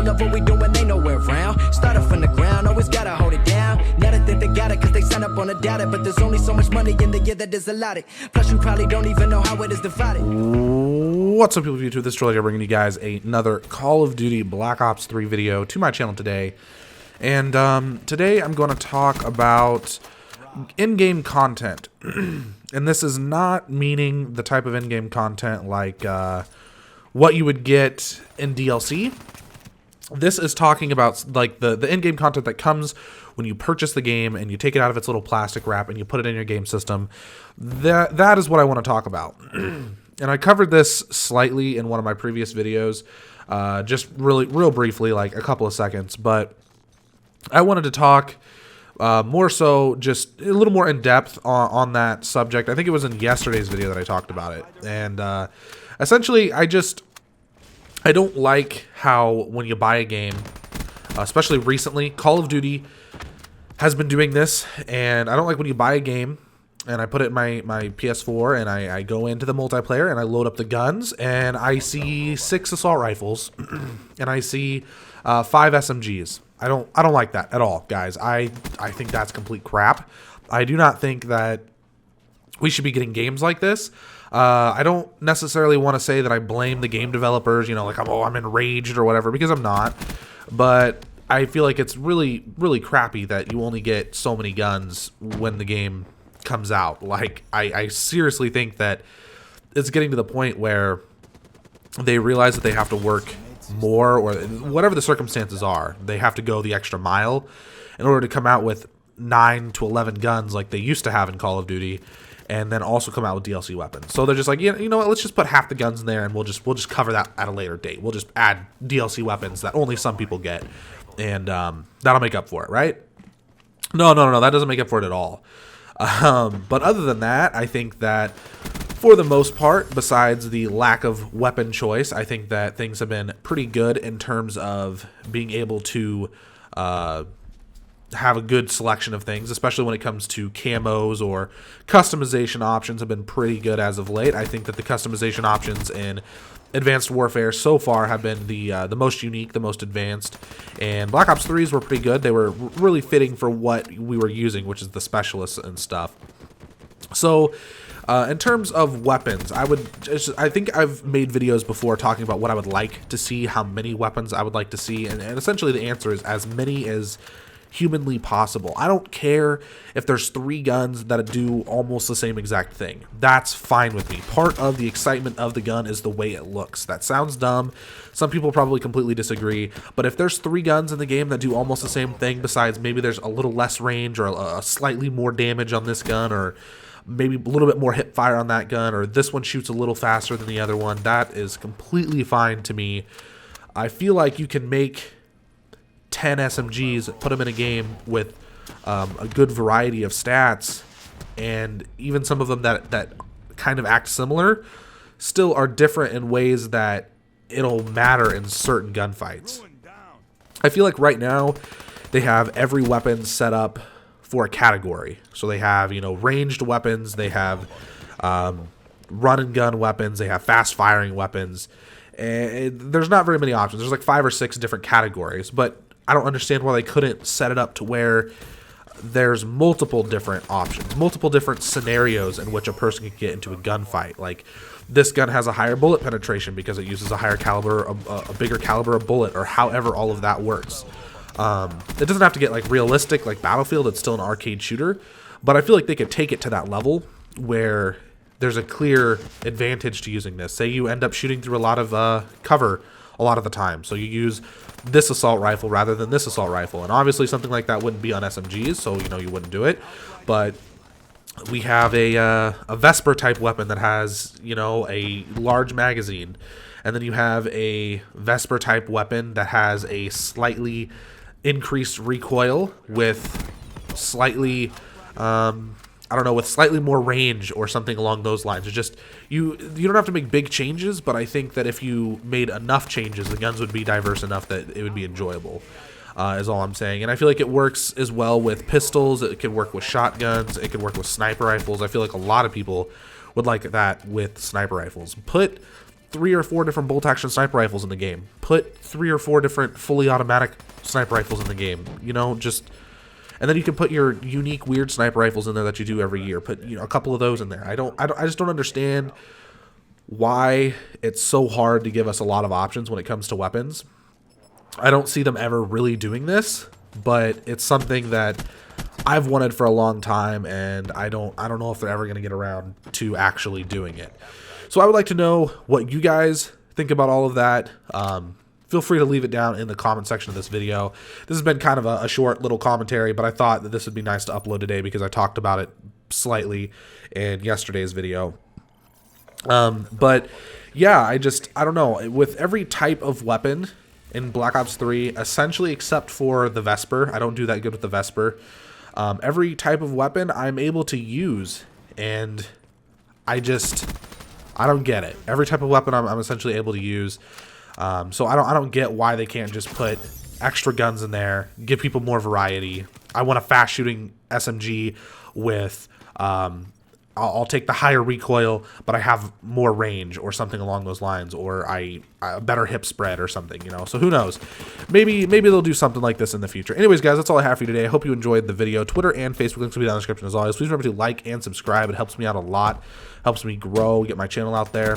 love what we doing, ain't nowhere around. Started from the ground, always gotta hold it down. Now they think they got it, cause they sign up on a data. But there's only so much money in the year that is allotted. Plus you probably don't even know how it is divided. What's up, people of YouTube? This is Troy bringing you guys another Call of Duty Black Ops 3 video to my channel today. And today I'm going to talk about in-game content. And this is not meaning the type of in-game content like what you would get in DLC. This is talking about like the in-game content that comes when you purchase the game and you take it out of its little plastic wrap and you put it in your game system. That is what I want to talk about. And I covered this slightly in one of my previous videos, just real briefly, like a couple of seconds. But I wanted to talk more so, just a little more in depth on that subject. I think it was in yesterday's video that I talked about it. And essentially, I don't like how when you buy a game, especially recently, Call of Duty has been doing this, and I don't like when you buy a game and I put it in my PS4 and I go into the multiplayer and I load up the guns and I see 6 assault rifles and I see 5 SMGs. I don't like that at all, guys. I think that's complete crap. I do not think that we should be getting games like this. I don't necessarily want to say that I blame the game developers, you know, like, I'm enraged or whatever, because I'm not. But I feel like it's really crappy that you only get so many guns when the game comes out. Like, I seriously think that it's getting to the point where they realize that they have to work more, or whatever the circumstances are, they have to go the extra mile in order to come out with 9 to 11 guns like they used to have in Call of Duty, and then also come out with DLC weapons. So they're just like, you know what, let's just put half the guns in there and we'll just cover that at a later date. We'll just add DLC weapons that only some people get, and that'll make up for it, right? No, that doesn't make up for it at all. But other than that, I think that for the most part, besides the lack of weapon choice, I think that things have been pretty good in terms of being able to have a good selection of things, especially when it comes to camos or customization options have been pretty good as of late. I think that the customization options in Advanced Warfare so far have been the most unique, the most advanced, and Black Ops 3s were pretty good. They were really fitting for what we were using, which is the specialists and stuff. So in terms of weapons, I think I've made videos before talking about what I would like to see, how many weapons I would like to see, and essentially the answer is as many as humanly possible. I don't care if there's 3 guns that do almost the same exact thing. That's fine with me. Part of the excitement of the gun is the way it looks. That sounds dumb. Some people probably completely disagree, but if there's 3 guns in the game that do almost the same thing, besides maybe there's a little less range or a slightly more damage on this gun, or maybe a little bit more hip fire on that gun, or this one shoots a little faster than the other one, that is completely fine to me. I feel like you can make 10 SMGs, put them in a game with a good variety of stats, and even some of them that kind of act similar still are different in ways that it'll matter in certain gunfights. I feel like right now they have every weapon set up for a category. So they have, you know, ranged weapons, they have run and gun weapons, they have fast firing weapons, and there's not very many options. There's like 5 or 6 different categories, but I don't understand why they couldn't set it up to where there's multiple different options, multiple different scenarios in which a person could get into a gunfight. Like, this gun has a higher bullet penetration because it uses a higher caliber, a bigger caliber of bullet, or however all of that works. It doesn't have to get like realistic like Battlefield. It's still an arcade shooter, but I feel like they could take it to that level where there's a clear advantage to using this. Say you end up shooting through a lot of cover a lot of the time, so you use this assault rifle rather than this assault rifle, and obviously something like that wouldn't be on SMGs, so you know you wouldn't do it. But we have a Vesper type weapon that has, you know, a large magazine, and then you have a Vesper type weapon that has a slightly increased recoil with slightly I don't know, with slightly more range or something along those lines. It's just, you don't have to make big changes, but I think that if you made enough changes, the guns would be diverse enough that it would be enjoyable, is all I'm saying. And I feel like it works as well with pistols. It could work with shotguns. It could work with sniper rifles. I feel like a lot of people would like that with sniper rifles. Put 3 or 4 different bolt action sniper rifles in the game. Put 3 or 4 different fully automatic sniper rifles in the game. You know, just, and then you can put your unique weird sniper rifles in there that you do every year. Put, you know, a couple of those in there. I just don't understand why it's so hard to give us a lot of options when it comes to weapons. I don't see them ever really doing this, but it's something that I've wanted for a long time, and I don't know if they're ever going to get around to actually doing it. So I would like to know what you guys think about all of that. Feel free to leave it down in the comment section of this video. This has been kind of a short little commentary, but I thought that this would be nice to upload today because I talked about it slightly in yesterday's video. But yeah, I don't know. With every type of weapon in Black Ops 3, essentially except for the Vesper, I don't do that good with the Vesper. Every type of weapon I'm able to use, and I don't get it. Every type of weapon I'm essentially able to use. So I don't get why they can't just put extra guns in there, give people more variety. I want a fast shooting SMG with, I'll take the higher recoil, but I have more range or something along those lines, or a better hip spread or something, you know. So who knows? Maybe they'll do something like this in the future. Anyways, guys, that's all I have for you today. I hope you enjoyed the video. Twitter and Facebook links will be down in the description as always. Please remember to like and subscribe. It helps me out a lot. Helps me grow, get my channel out there.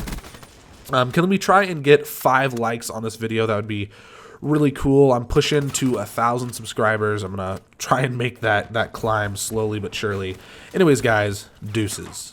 Can we try and get 5 likes on this video? That would be really cool. I'm pushing to 1,000 subscribers. I'm gonna try and make that climb slowly but surely. Anyways, guys, deuces.